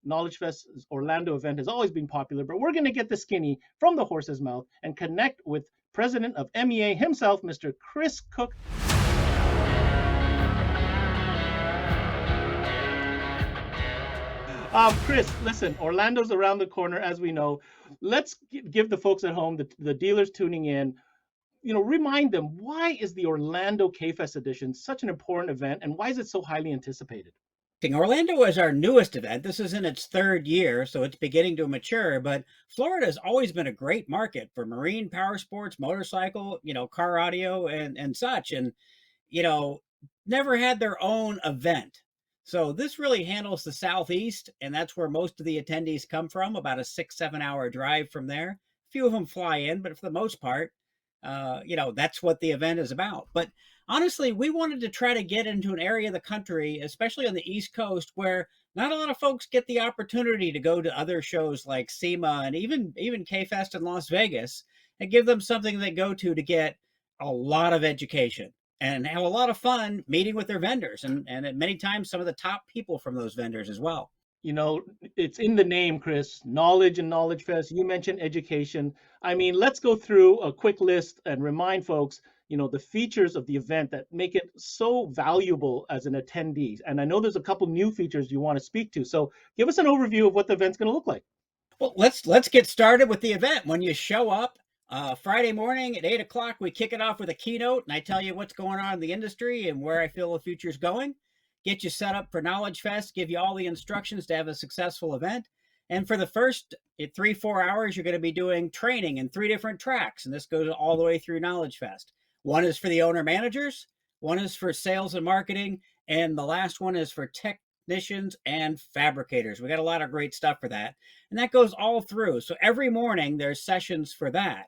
Knowledge Fest Orlando event has always been popular, but we're going to get the skinny from the horse's mouth and connect with President of MEA himself, Mr. Chris Cook. Chris, listen, Orlando's around the corner, as we know. Let's give the folks at home, the dealers tuning in, remind them, why is the Orlando K-Fest edition such an important event, and why is it so highly anticipated? Orlando is our newest event. This is in its third year, so it's beginning to mature, but Florida has always been a great market for marine, power sports, motorcycle, car audio and such. And, never had their own event. So this really handles the Southeast, and that's where most of the attendees come from, about a 6-7 hour drive from there. A few of them fly in, but for the most part, that's what the event is about. But honestly, we wanted to try to get into an area of the country, especially on the East Coast, where not a lot of folks get the opportunity to go to other shows like Cma and even K-Fest in Las Vegas, and give them something they go to get a lot of education and have a lot of fun meeting with their vendors and many times some of the top people from those vendors as well. It's in the name, Chris, knowledge and Knowledge Fest. You mentioned education. I mean, let's go through a quick list and remind folks, the features of the event that make it so valuable as an attendee. And I know there's a couple new features you want to speak to. So give us an overview of what the event's going to look like. Well, let's get started with the event. When you show up Friday morning at 8 o'clock, we kick it off with a keynote, and I tell you what's going on in the industry and where I feel the future's going. Get you set up for Knowledge Fest, give you all the instructions to have a successful event. And for the first 3-4 hours, you're going to be doing training in 3 different tracks. And this goes all the way through Knowledge Fest. One is for the owner managers, one is for sales and marketing, and the last one is for technicians and fabricators. We got a lot of great stuff for that. And that goes all through. So every morning there's sessions for that.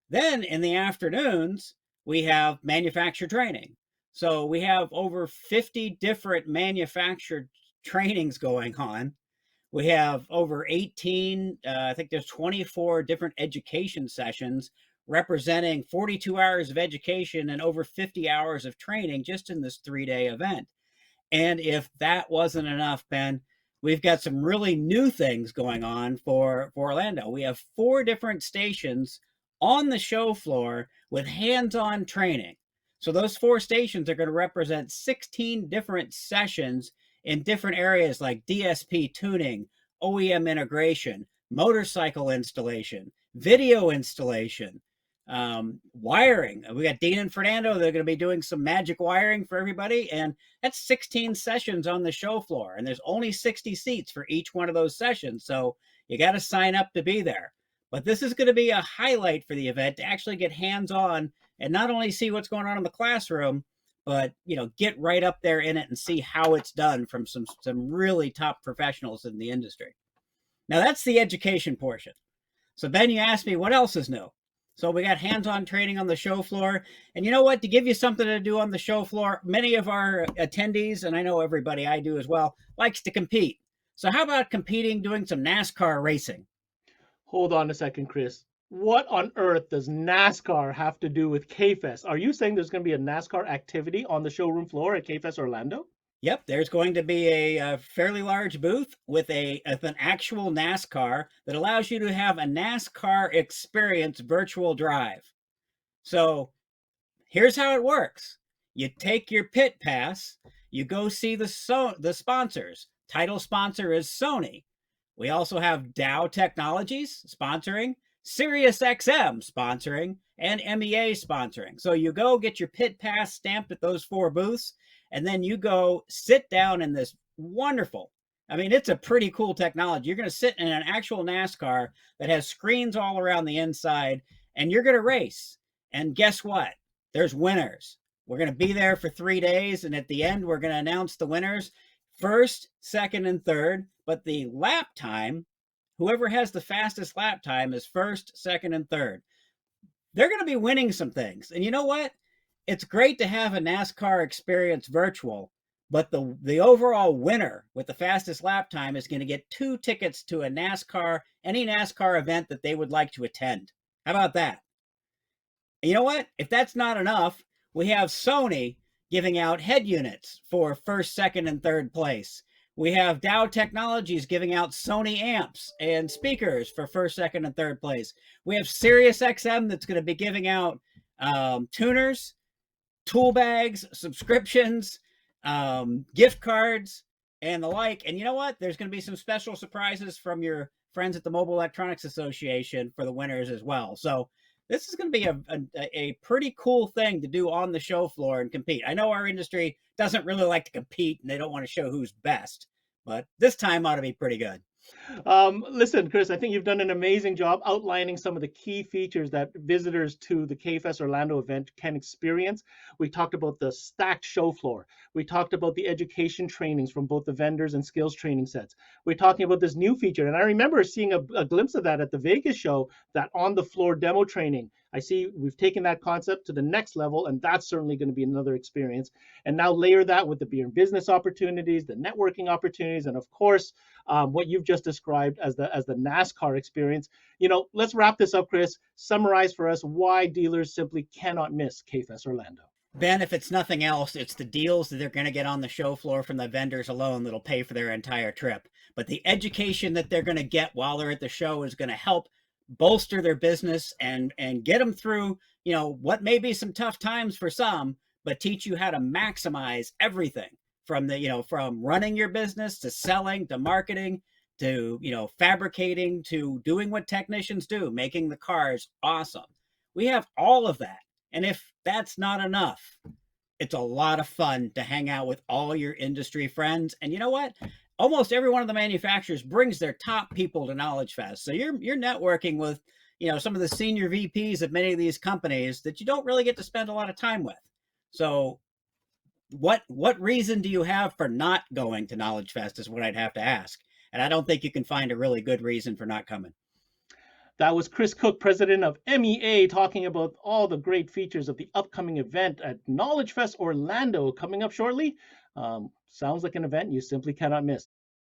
Then in the afternoons, we have manufacturer training. So we have over 50 different manufactured trainings going on. We have over 18, I think there's 24 different education sessions representing 42 hours of education and over 50 hours of training just in this 3-day event. And if that wasn't enough, Ben, we've got some really new things going on for Orlando. We have 4 different stations on the show floor with hands-on training. So those 4 stations are going to represent 16 different sessions in different areas like DSP tuning, OEM integration, motorcycle installation, video installation, wiring. We got Dean and Fernando. They're going to be doing some magic wiring for everybody. And that's 16 sessions on the show floor. And there's only 60 seats for each one of those sessions. So you got to sign up to be there. But this is going to be a highlight for the event to actually get hands-on and not only see what's going on in the classroom, but get right up there in it and see how it's done from some really top professionals in the industry. Now that's the education portion. So Ben, you asked me what else is new. So we got hands-on training on the show floor. And you know what? To give you something to do on the show floor, many of our attendees, and I know everybody, I do as well, likes to compete. So how about competing, doing some NASCAR racing? Hold on a second, Chris. What on earth does NASCAR have to do with K-Fest? Are you saying there's going to be a NASCAR activity on the showroom floor at K-Fest Orlando? Yep, there's going to be a fairly large booth with an actual NASCAR that allows you to have a NASCAR experience virtual drive. So here's how it works. You take your pit pass, you go see the sponsors. Title sponsor is Sony. We also have Dow Technologies sponsoring, SiriusXM sponsoring, and MEA sponsoring. So you go get your pit pass stamped at those 4 booths, and then you go sit down in this wonderful, it's a pretty cool technology. You're going to sit in an actual NASCAR that has screens all around the inside, and you're going to race. And guess what? There's winners. We're going to be there for 3 days, and at the end, we're going to announce the winners, first, second, and third. But the lap time, whoever has the fastest lap time is first, second, and third. They're going to be winning some things. And you know what? It's great to have a NASCAR experience virtual, but the overall winner with the fastest lap time is going to get 2 tickets to any NASCAR event that they would like to attend. How about that? And you know what? If that's not enough, we have Sony giving out head units for first, second, and third place. We have Dow Technologies giving out Sony amps and speakers for first, second, and third place. We have SiriusXM that's going to be giving out tuners, tool bags, subscriptions, gift cards, and the like. And you know what? There's going to be some special surprises from your friends at the Mobile Electronics Association for the winners as well. So this is going to be a pretty cool thing to do on the show floor and compete. I know our industry doesn't really like to compete and they don't want to show who's best, but this time ought to be pretty good. Listen, Chris, I think you've done an amazing job outlining some of the key features that visitors to the KFest Orlando event can experience. We talked about the stacked show floor. We talked about the education trainings from both the vendors and skills training sets. We're talking about this new feature. And I remember seeing a glimpse of that at the Vegas show, that on the floor demo training. I see we've taken that concept to the next level, and that's certainly going to be another experience. And now layer that with the beer and business opportunities, the networking opportunities, and of course, what you've just described as the NASCAR experience. Let's wrap this up, Chris. Summarize for us why dealers simply cannot miss KFest Orlando. Ben, if it's nothing else, it's the deals that they're going to get on the show floor from the vendors alone that'll pay for their entire trip. But the education that they're going to get while they're at the show is going to help bolster their business and get them through, what may be some tough times for some, but teach you how to maximize everything from from running your business to selling to marketing to, fabricating to doing what technicians do, making the cars awesome. We have all of that. And if that's not enough, it's a lot of fun to hang out with all your industry friends. And you know what? Almost every one of the manufacturers brings their top people to Knowledge Fest. So you're networking with, some of the senior VPs of many of these companies that you don't really get to spend a lot of time with. So what reason do you have for not going to Knowledge Fest is what I'd have to ask. And I don't think you can find a really good reason for not coming. That was Chris Cook, president of MEA, talking about all the great features of the upcoming event at Knowledge Fest Orlando coming up shortly. Sounds like an event you simply cannot miss.